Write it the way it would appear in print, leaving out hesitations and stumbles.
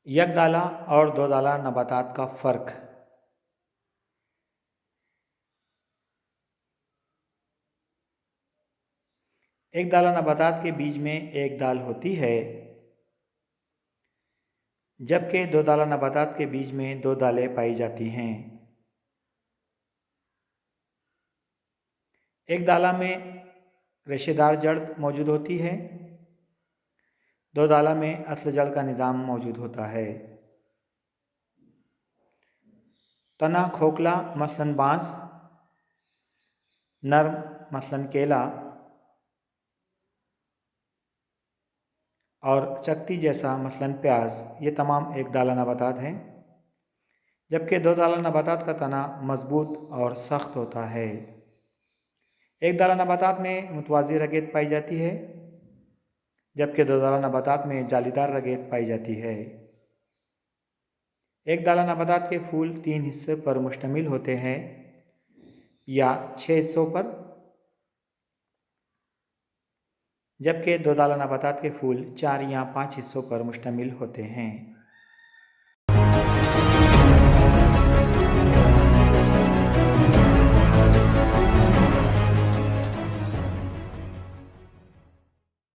यकदाला और दोदाला नबातात का फ़र्क। एक दाला नबातात के बीज में एक दाल होती है, जबकि दो दाला नबातात के बीज में दो दालें पाई जाती हैं। एक दाला में रेशेदार जड़ मौजूद होती है, दो दाला में असल जड़ का निज़ाम मौजूद होता है। तना खोखला मसलन बांस, नर्म मसलन केला और चकती जैसा मसलन प्याज, ये तमाम एक दाला नबातात हैं, जबकि दो दाला नबातात का तना मजबूत और सख्त होता है। एक दाला नबातात में मुतवाज़ी रगेत पाई जाती है, जबकि दो दाला नबातात में जालीदार रगेत पाई जाती है। एक दाला नबातात के फूल 3 हिस्से पर मुश्तमिल होते हैं या 6 हिस्सों पर, जबकि दो दाला नबातात के फूल 4 या 5 हिस्सों पर मुश्तमिल होते हैं।